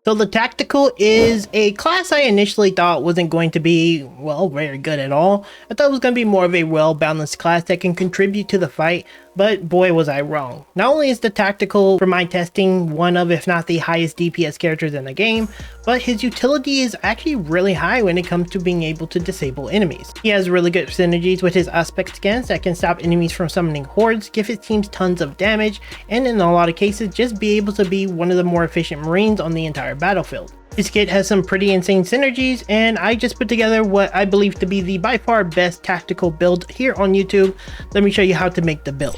So the tactical is a class I initially thought wasn't going to be, well, very good at all. I thought it was going to be more of a well-balanced class that can contribute to the fight, but boy was I wrong. Not only is the tactical, for my testing, one of if not the highest DPS characters in the game, but his utility is actually really high when it comes to being able to disable enemies. He has really good synergies with his aspect scans that can stop enemies from summoning hordes, give his teams tons of damage, and in a lot of cases just be able to be one of the more efficient marines on the entire battlefield. His kit has some pretty insane synergies, and I just put together what I believe to be the by far best tactical build here on YouTube. Let me show you how to make the build.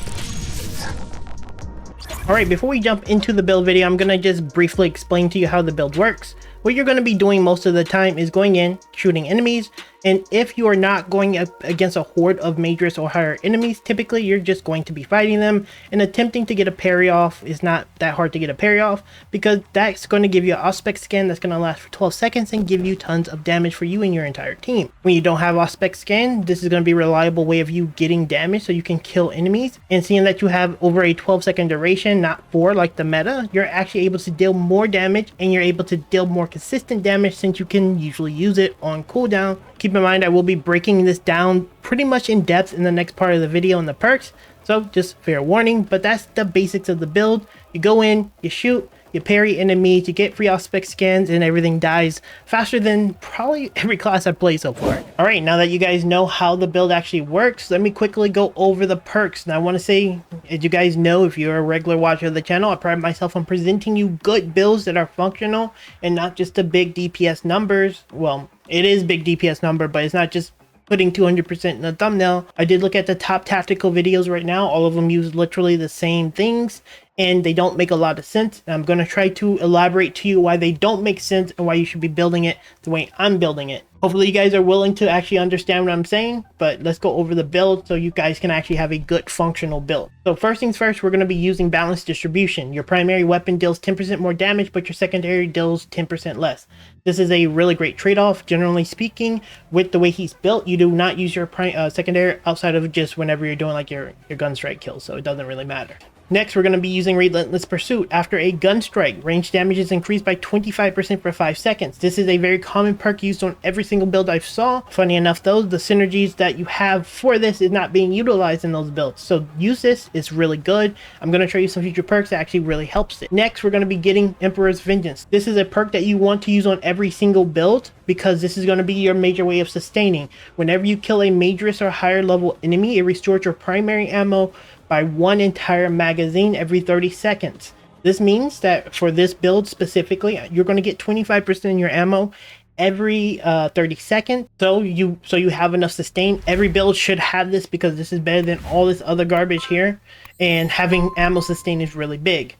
Alright, before we jump into the build video, I'm going to just briefly explain to you how the build works. What you're going to be doing most of the time is going in, shooting enemies, and if you are not going up against a horde of Majoris or higher enemies, typically you're just going to be fighting them, and attempting to get a parry off is not that hard to get a parry off, because that's going to give you an aspect scan that's going to last for 12 seconds and give you tons of damage for you and your entire team. When you don't have aspect scan, this is going to be a reliable way of you getting damage so you can kill enemies, and seeing that you have over a 12-second duration, not 4 like the meta, you're actually able to deal more damage, and you're able to deal more consistent damage since you can usually use it on cooldown. Keep in mind, I will be breaking this down pretty much in depth in the next part of the video in the perks, so just fair warning, but that's the basics of the build. You go in, you shoot, you parry enemies, you get free aspect scans, and everything dies faster than probably every class I've played so far. Alright, now that you guys know how the build actually works, let me quickly go over the perks. Now I want to say, as you guys know, if you're a regular watcher of the channel, I pride myself on presenting you good builds that are functional and not just the big DPS numbers. Well, it is big DPS number, but it's not just putting 200% in the thumbnail. I did look at the top tactical videos right now. All of them use literally the same things, and they don't make a lot of sense. And I'm going to try to elaborate to you why they don't make sense and why you should be building it the way I'm building it. Hopefully you guys are willing to actually understand what I'm saying, but let's go over the build so you guys can actually have a good functional build. So first things first, we're going to be using balanced distribution. Your primary weapon deals 10% more damage, but your secondary deals 10% less. This is a really great trade-off. Generally speaking, with the way he's built, you do not use your secondary outside of just whenever you're doing like your gun strike kills, so it doesn't really matter. Next, we're going to be using Relentless Pursuit. After a gun strike, range damage is increased by 25% for 5 seconds. This is a very common perk used on every single build I've saw. Funny enough though, the synergies that you have for this is not being utilized in those builds. So use this, it's really good. I'm going to show you some future perks that actually really helps it. Next, we're going to be getting Emperor's Vengeance. This is a perk that you want to use on every single build, because this is going to be your major way of sustaining. Whenever you kill a Majoris or higher level enemy, it restores your primary ammo by 1 entire magazine every 30 seconds. This means that for this build specifically, you're going to get 25% in your ammo every 30 seconds. So you have enough sustain. Every build should have this because this is better than all this other garbage here. And having ammo sustain is really big.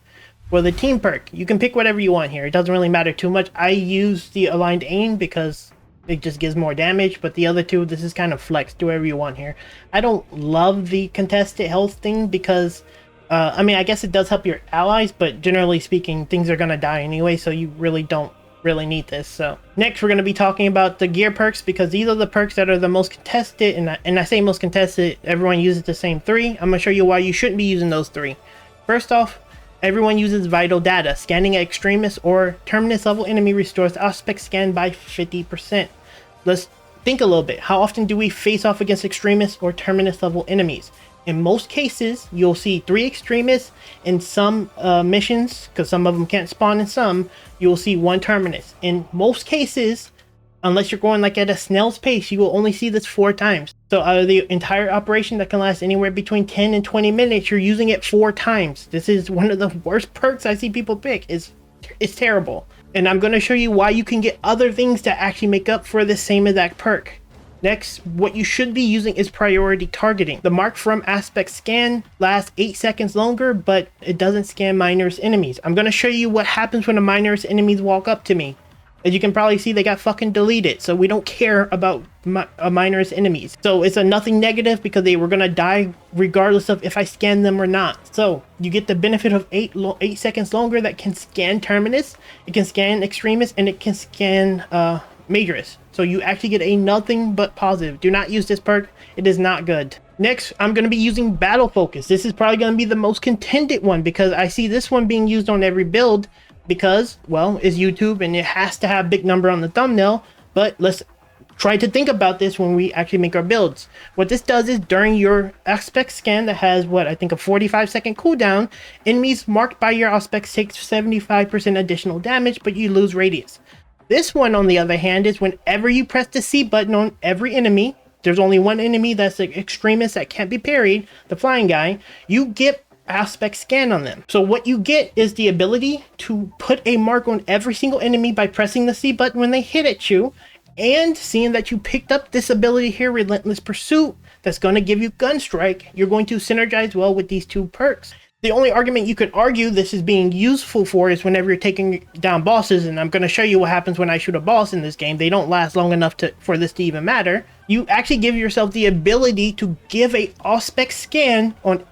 For the team perk, you can pick whatever you want here. It doesn't really matter too much. I use the aligned aim because it just gives more damage, but the other two, this is kind of flex. Do whatever you want here. I don't love the contested health thing because I mean, I guess it does help your allies, but generally speaking, things are gonna die anyway, so you really don't need this. So next, we're going to be talking about the gear perks, because these are the perks that are the most contested, and I say most contested, everyone uses the same 3. I'm going to show you why you shouldn't be using those 3. First off, everyone uses vital data. Scanning an extremist or terminus level enemy restores aspect scan by 50%. Let's think a little bit. How often do we face off against extremists or terminus level enemies? In most cases, you'll see 3 extremists. In some missions, because some of them can't spawn in some, you'll see 1 terminus. In most cases, unless you're going like at a snail's pace, you will only see this 4 times. So out of the entire operation that can last anywhere between 10 and 20 minutes, you're using it 4 times. This is one of the worst perks I see people pick. It's terrible. And I'm going to show you why you can get other things to actually make up for the same exact perk. Next, what you should be using is priority targeting. The mark from aspect scan lasts 8 seconds longer, but it doesn't scan Minor's enemies. I'm going to show you what happens when a Minor's enemies walk up to me. As you can probably see, they got fucking deleted, so we don't care about Minor's enemies. So it's a nothing negative because they were going to die regardless of if I scan them or not. So you get the benefit of 8 seconds longer that can scan Terminus, it can scan Extremis, and it can scan Majoris. So you actually get a nothing but positive. Do not use this perk. It is not good. Next, I'm going to be using Battle Focus. This is probably going to be the most contended one because I see this one being used on every build. because, well, it's YouTube and it has to have big number on the thumbnail. But let's try to think about this when we actually make our builds. What this does is during your aspect scan that has what I think a 45-second cooldown, enemies marked by your aspects take 75% additional damage, but you lose radius. This one, on the other hand, is whenever you press the C button on every enemy, there's only one enemy that's the extremist that can't be parried, the flying guy, you get aspect scan on them. So what you get is the ability to put a mark on every single enemy by pressing the C button when they hit at you. And seeing that you picked up this ability here, Relentless Pursuit, that's going to give you Gun Strike, you're going to synergize well with these two perks. The only argument you could argue this is being useful for is whenever you're taking down bosses, and I'm going to show you what happens when I shoot a boss in this game. They don't last long enough for this to even matter. You actually give yourself the ability to give a aspect scan on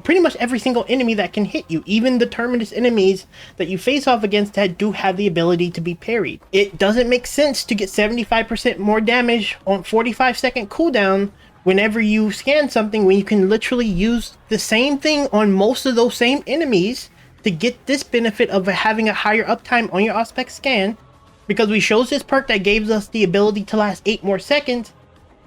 pretty much every single enemy that can hit you, even the terminus enemies that you face off against that do have the ability to be parried. It doesn't make sense to get 75% more damage on 45-second cooldown whenever you scan something when you can literally use the same thing on most of those same enemies to get this benefit of having a higher uptime on your aspect scan, because we chose this perk that gives us the ability to last 8 more seconds.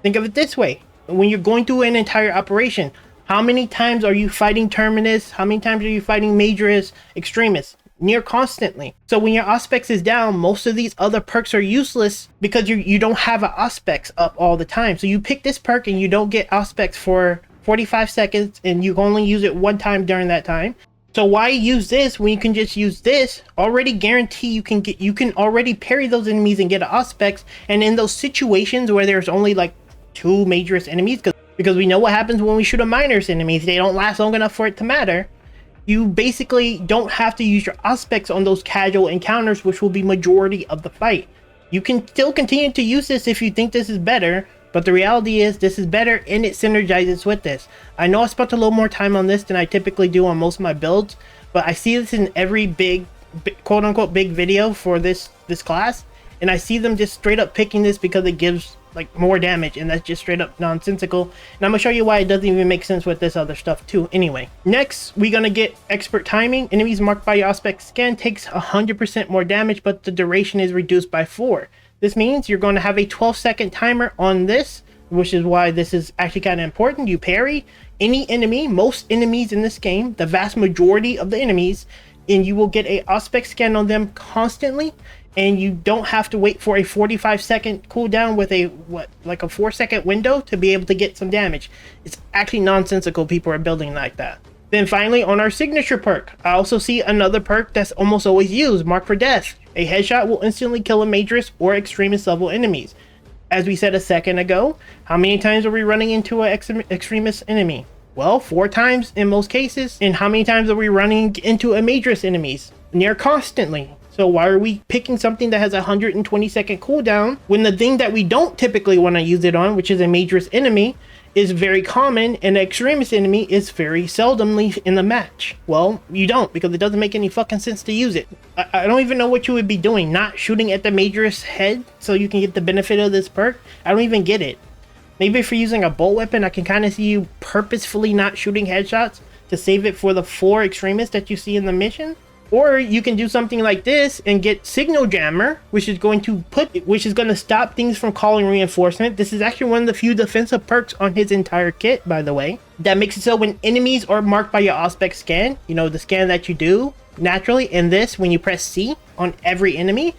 Think of it this way: when you're going through an entire operation, how many times are you fighting Terminus? How many times are you fighting Majorus, Extremis? Near constantly. So when your Auspex is down, most of these other perks are useless because you don't have an Auspex up all the time. So you pick this perk and you don't get Auspex for 45 seconds and you only use it one time during that time. So why use this when you can just use this? Already guarantee you can already parry those enemies and get an Auspex. And in those situations where there's only like 2 Majorus enemies, because we know what happens when we shoot a Minorus enemies, they don't last long enough for it to matter. You basically don't have to use your Auspex on those casual encounters, which will be majority of the fight. You can still continue to use this if you think this is better, but the reality is this is better and it synergizes with this. I know I spent a little more time on this than I typically do on most of my builds, but I see this in every big quote-unquote big video for this class, and I see them just straight up picking this because it gives like more damage, and that's just straight up nonsensical. And I'm gonna show you why it doesn't even make sense with this other stuff too. Anyway, next we're gonna get expert timing. Enemies marked by your aspect scan takes 100% more damage, but the duration is reduced by 4. This means you're going to have a 12-second timer on this, which is why this is actually kind of important. You parry any enemy, most enemies in this game, the vast majority of the enemies, and you will get a aspect scan on them constantly. And you don't have to wait for a 45-second cooldown with a 4-second window to be able to get some damage. It's actually nonsensical people are building like that. Then finally, on our signature perk, I also see another perk that's almost always used, Mark for Death. A headshot will instantly kill a Majorus or Extremist level enemies. As we said a second ago, how many times are we running into an Extremist enemy? Well, 4 times in most cases. And how many times are we running into a Majorus enemies? Near constantly. So why are we picking something that has a 120-second cooldown when the thing that we don't typically want to use it on, which is a Majorus enemy, is very common, and an Extremist enemy is very seldomly in the match? Well, you don't, because it doesn't make any fucking sense to use it. I don't even know what you would be doing, not shooting at the Majorus head so you can get the benefit of this perk. I don't even get it. Maybe if you're using a bolt weapon, I can kind of see you purposefully not shooting headshots to save it for the 4 Extremists that you see in the mission. Or you can do something like this and get Signal Jammer, which is going to stop things from calling reinforcement. This is actually one of the few defensive perks on his entire kit, by the way. That makes it so when enemies are marked by your Auspex scan, you know, the scan that you do naturally, and this, when you press C on every enemy,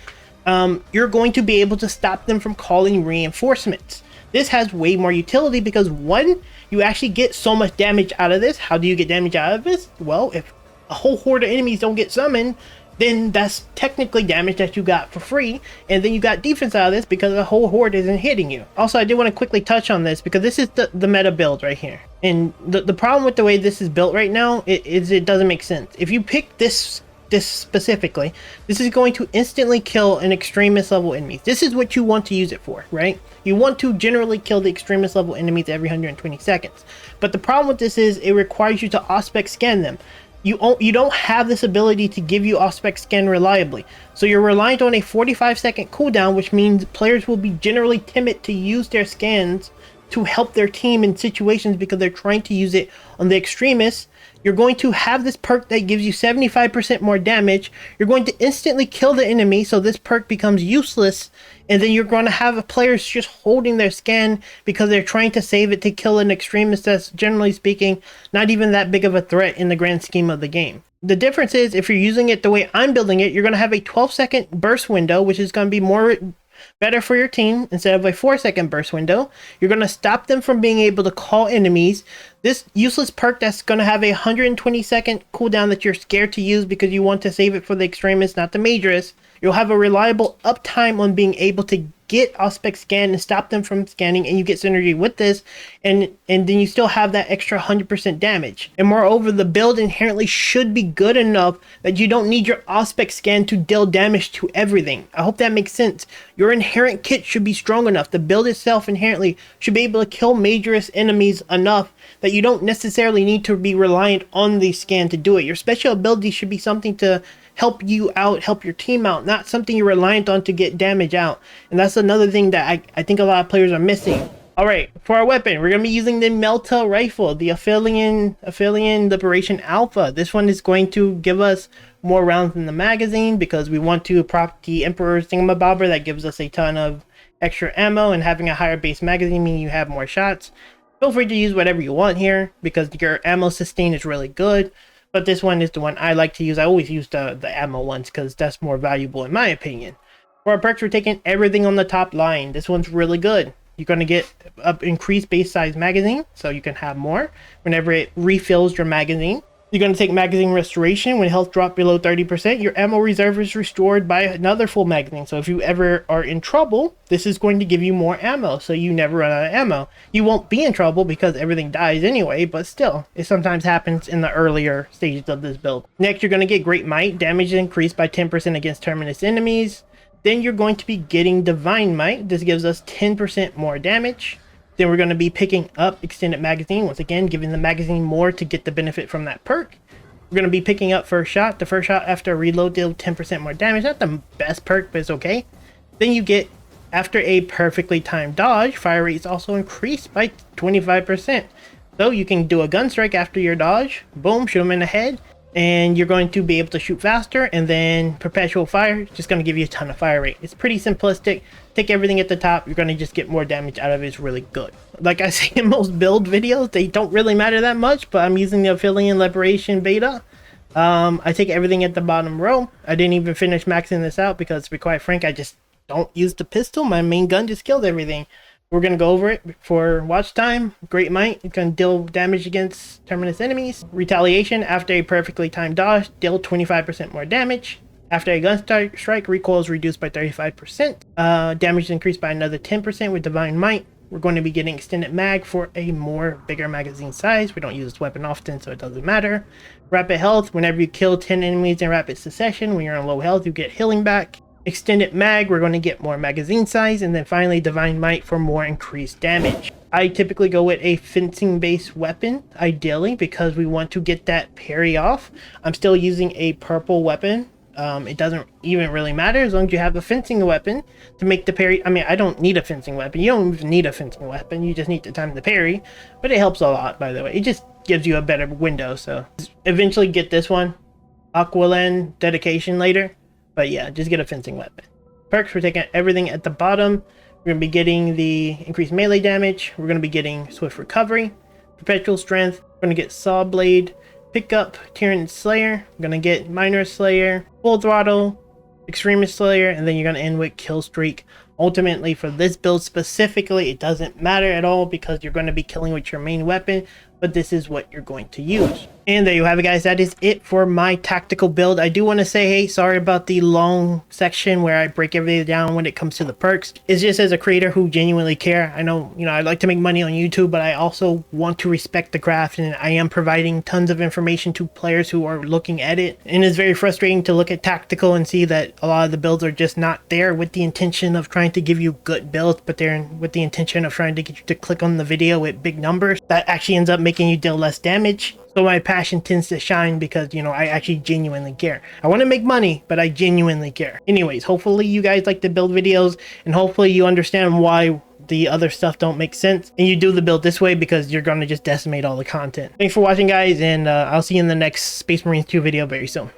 you're going to be able to stop them from calling reinforcements. This has way more utility because, one, you actually get so much damage out of this. How do you get damage out of this? Well, if a whole horde of enemies don't get summoned, then that's technically damage that you got for free, and then you got defense out of this because the whole horde isn't hitting you. Also, I did want to quickly touch on this because this is the meta build right here, and the problem with the way this is built right now is it doesn't make sense. If you pick this specifically, this is going to instantly kill an Extremist level enemy. This is what you want to use it for, right? You want to generally kill the Extremist level enemies every 120 seconds, but the problem with this is it requires you to Auspex scan them. You don't have this ability to give you Auspex scan reliably. So you're reliant on a 45-second cooldown, which means players will be generally timid to use their scans to help their team in situations because they're trying to use it on the Extremists you're going to have this perk that gives you 75% more damage. You're going to instantly kill the enemy, so this perk becomes useless. And then you're going to have players just holding their scan because they're trying to save it to kill an extremist that's, generally speaking, not even that big of a threat in the grand scheme of the game. The difference is, if you're using it the way I'm building it, you're going to have a 12-second burst window, which is going to be better for your team instead of a 4-second burst window. You're going to stop them from being able to call enemies. This useless perk that's going to have a 120-second cooldown that you're scared to use because you want to save it for the extremists, not the majorists. You'll have a reliable uptime on being able to get Auspex scan and stop them from scanning, and you get synergy with this, and then you still have that extra 100% damage. And moreover, the build inherently should be good enough that you don't need your Auspex scan to deal damage to everything. I hope that makes sense. Your inherent kit should be strong enough. The build itself inherently should be able to kill majorist enemies enough that you don't necessarily need to be reliant on the scan to do it. Your special ability should be something to help you out, help your team out, not something you're reliant on to get damage out. And that's another thing that I think a lot of players are missing. Alright, for our weapon, we're going to be using the Melta rifle, the Aphelion Liberation Alpha. This one is going to give us more rounds in the magazine because we want to prop the Emperor's Thingamabobber that gives us a ton of extra ammo, and having a higher base magazine meaning you have more shots. Feel free to use whatever you want here because your ammo sustain is really good. But this one is the one I like to use. I always use the ammo ones because that's more valuable in my opinion. For our perks, we're taking everything on the top line. This one's really good. You're going to get an increased base size magazine, so you can have more whenever it refills your magazine. You're going to take magazine restoration. When health drops below 30%, your ammo reserve is restored by another full magazine. So if you ever are in trouble, this is going to give you more ammo, so you never run out of ammo. You won't be in trouble because everything dies anyway, but still, it sometimes happens in the earlier stages of this build. Next, you're going to get Great Might. Damage is increased by 10% against terminus enemies. Then you're going to be getting Divine Might. This gives us 10% more damage. Then we're going to be picking up Extended Magazine, once again giving the magazine more to get the benefit from that perk. We're going to be picking up First Shot. The First Shot after a reload deals 10% more damage. Not the best perk, but it's okay. Then you get, after a perfectly timed dodge, fire rate is also increased by 25%. So you can do a gun strike after your dodge, boom, shoot them in the head, and you're going to be able to shoot faster. And then Perpetual Fire, just going to give you a ton of fire rate. It's pretty simplistic. Take everything at the top, you're going to just get more damage out of it. It's really good. Like I say in most build videos, they don't really matter that much, but I'm using the Aphelion Liberation Beta. I take everything at the bottom row. I didn't even finish maxing this out because, to be quite frank, I just don't use the pistol. My main gun just kills everything. We're going to go over it for watch time. Great Might, it's going to deal damage against terminus enemies. Retaliation, after a perfectly timed dodge, deal 25% more damage. After a gun strike, recoil is reduced by 35%. Damage is increased by another 10% with Divine Might. We're going to be getting Extended Mag for a bigger magazine size. We don't use this weapon often, so it doesn't matter. Rapid Health, whenever you kill 10 enemies in rapid succession, when you're on low health, you get healing back. Extended Mag, we're going to get more magazine size. And then finally, Divine Might for more increased damage. I typically go with a fencing-based weapon, ideally, because we want to get that parry off. I'm still using a purple weapon. It doesn't even really matter as long as you have a fencing weapon to make the parry. I mean, I don't need a fencing weapon. You don't even need a fencing weapon. You just need to time the parry. But it helps a lot, by the way. It just gives you a better window. So eventually get this one. Aqualand dedication later. But yeah, just get a fencing weapon. Perks, we're taking everything at the bottom. We're going to be getting the increased melee damage. We're going to be getting Swift Recovery. Perpetual Strength. We're going to get Saw Blade. Pick up Tyrant Slayer. We're going to get Minor Slayer, Full Throttle, Extremist Slayer, and then you're going to end with Kill Streak. Ultimately, for this build specifically, it doesn't matter at all because you're going to be killing with your main weapon, but this is what you're going to use. And there you have it, guys. That is it for my tactical build. I do want to say, hey, sorry about the long section where I break everything down when it comes to the perks. It's just as a creator who genuinely care. I know, I like to make money on YouTube, but I also want to respect the craft, and I am providing tons of information to players who are looking at it. And it's very frustrating to look at tactical and see that a lot of the builds are just not there with the intention of trying to give you good builds, but they're with the intention of trying to get you to click on the video with big numbers. That actually ends up making you deal less damage. So my passion tends to shine because, I actually genuinely care. I want to make money, but I genuinely care. Anyways, hopefully you guys like the build videos, and hopefully you understand why the other stuff don't make sense, and you do the build this way because you're going to just decimate all the content. Thanks for watching, guys, and I'll see you in the next Space Marines 2 video very soon.